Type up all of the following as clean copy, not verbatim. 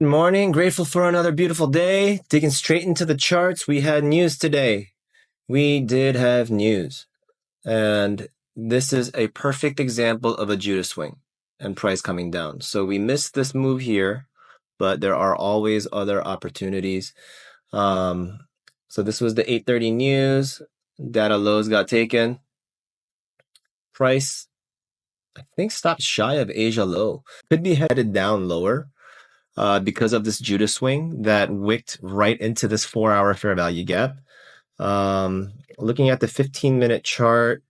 Good morning. Grateful for another beautiful day. Digging straight into the charts. We had news today. We did have news. And this is a perfect example of a Judas swing and price coming down. So we missed this move here, but there are always other opportunities. So this was the 8:30 news. Data lows got taken. Price, I think, stopped shy of Asia low. Could be headed down lower. Because of this Judas swing that wicked right into this 4-hour fair value gap. Looking at the 15-minute chart,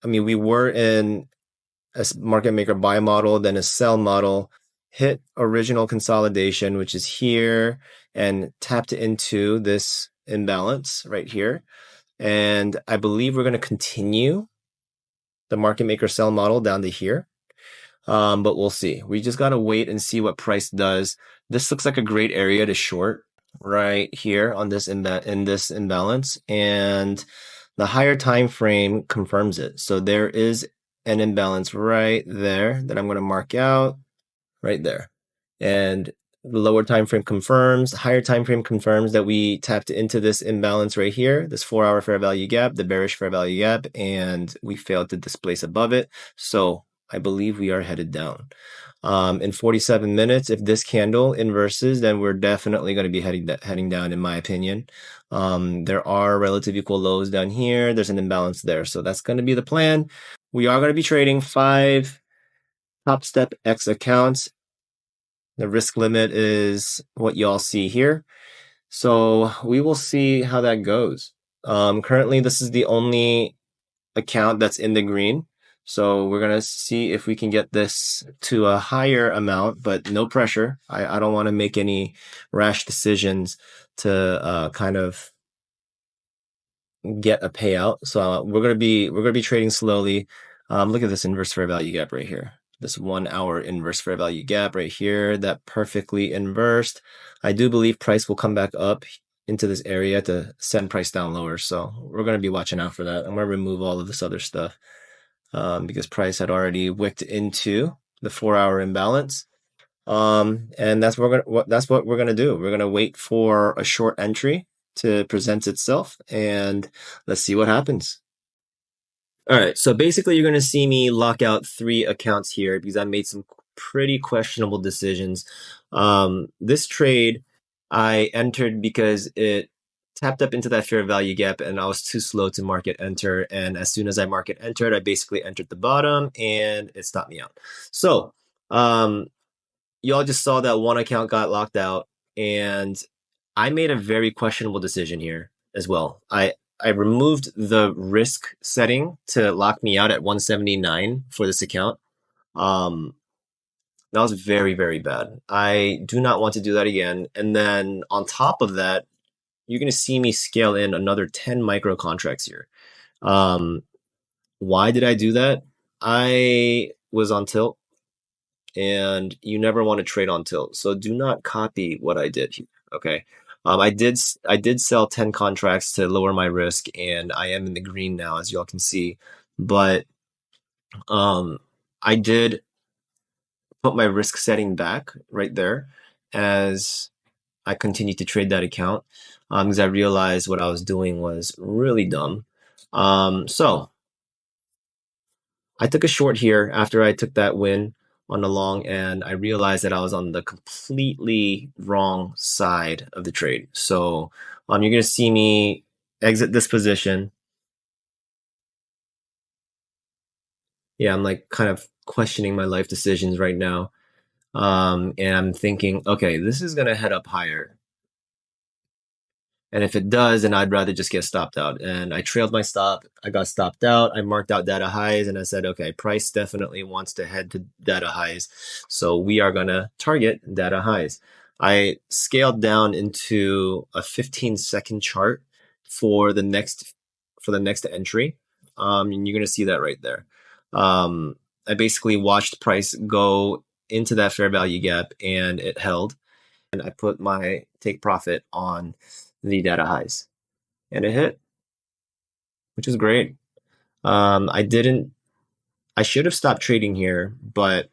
I mean, we were in a market maker buy model, then a sell model, hit original consolidation, which is here, and tapped into this imbalance right here. And I believe we're going to continue the market maker sell model down to here. But we'll see. We just got to wait and see what price does. This looks like a great area to short right here on this in this imbalance, and the higher time frame confirms it. So there is an imbalance right there that I'm going to mark out right there. And the lower time frame confirms, higher time frame confirms that we tapped into this imbalance right here, this 4-hour fair value gap, the bearish fair value gap, and we failed to displace above it. So I believe we are headed down. In 47 minutes, if this candle inverses, then we're definitely going to be heading down, in my opinion. There are relative equal lows down here. There's an imbalance there. So that's going to be the plan. We are going to be trading 5 Top Step X accounts. The risk limit is what y'all see here. So we will see how that goes. Currently, this is the only account that's in the green. So we're going to see if we can get this to a higher amount, but no pressure. I don't want to make any rash decisions to kind of get a payout. So we're going to be trading slowly. Look at this inverse fair value gap right here. This 1-hour inverse fair value gap right here, that perfectly inversed. I do believe price will come back up into this area to send price down lower. So we're going to be watching out for that. I'm going to remove all of this other stuff because price had already wicked into the 4-hour imbalance. And that's what we're going to do. We're going to wait for a short entry to present itself, and let's see what happens. All right, so basically you're going to see me lock out 3 accounts here because I made some pretty questionable decisions. This trade I entered because it tapped up into that fair value gap and I was too slow to market enter. And as soon as I market entered, I basically entered the bottom and it stopped me out. So y'all just saw that one account got locked out, and I made a very questionable decision here as well. I removed the risk setting to lock me out at 179 for this account. That was very, very bad. I do not want to do that again. And then on top of that, you're going to see me scale in another 10 micro contracts here. Why did I do that? I was on tilt, and you never want to trade on tilt. So do not copy what I did here. Okay. I did sell 10 contracts to lower my risk, and I am in the green now, as y'all can see. But I did put my risk setting back right there as I continued to trade that account because I realized what I was doing was really dumb. So I took a short here after I took that win on the long, and I realized that I was on the completely wrong side of the trade. So you're going to see me exit this position. Yeah, I'm like kind of questioning my life decisions right now. And I'm thinking, okay, this is going to head up higher. And if it does, then I'd rather just get stopped out. And I trailed my stop. I got stopped out. I marked out data highs, and I said, okay, price definitely wants to head to data highs. So we are going to target data highs. I scaled down into a 15-second chart for the next entry. And you're going to see that right there. I basically watched price go into that fair value gap, and it held. And I put my take profit on the data highs, and it hit, which is great. I should have stopped trading here, but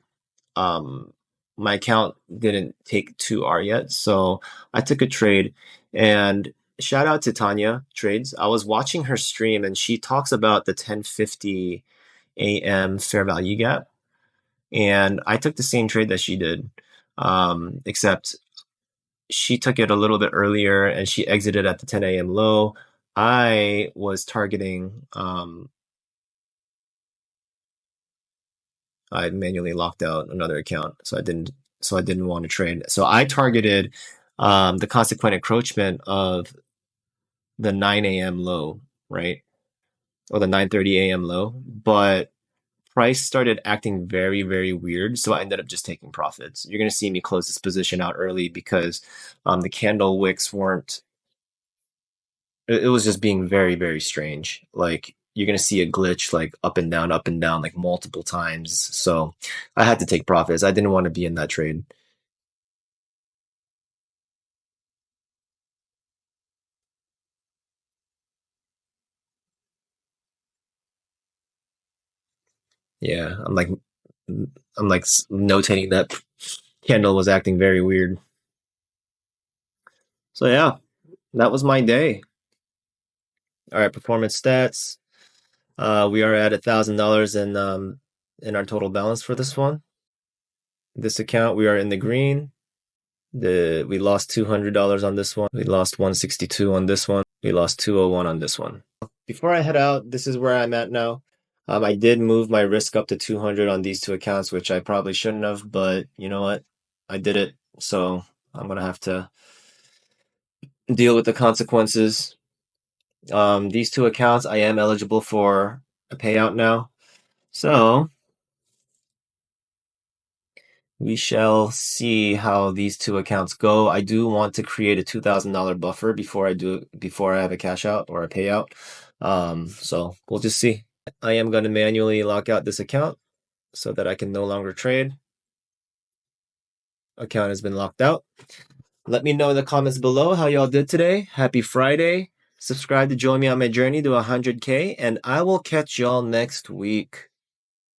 my account didn't take 2R yet, so I took a trade. And shout out to Tanya Trades. I was watching her stream and she talks about the 10:50 a.m. fair value gap, and I took the same trade that she did, except she took it a little bit earlier and she exited at the 10 a.m. low. I was targeting, I manually locked out another account, so I didn't want to trade. So I targeted the consequent encroachment of the 9 a.m. low, right? Or the 9:30 a.m. low, but price started acting very, very weird. So I ended up just taking profits. You're going to see me close this position out early because the candle wicks weren't, it was just being very, very strange. Like you're going to see a glitch like up and down, like multiple times. So I had to take profits. I didn't want to be in that trade. Yeah, I'm like notating that candle was acting very weird. So yeah, that was my day. All right, performance stats. We are at $1,000 in our total balance for this one. This account, we are in the green. We lost $200 on this one. We lost 162 on this one. We lost 201 on this one. Before I head out, this is where I'm at now. I did move my risk up to 200 on these two accounts, which I probably shouldn't have, but you know what? I did it, so I'm gonna have to deal with the consequences. These two accounts, I am eligible for a payout now, so we shall see how these two accounts go. I do want to create a $2,000 buffer before I have a cash out or a payout. So we'll just see. I am going to manually lock out this account so that I can no longer trade. Account has been locked out. Let me know in the comments below how y'all did today. Happy Friday. Subscribe to join me on my journey to 100K, and I will catch y'all next week.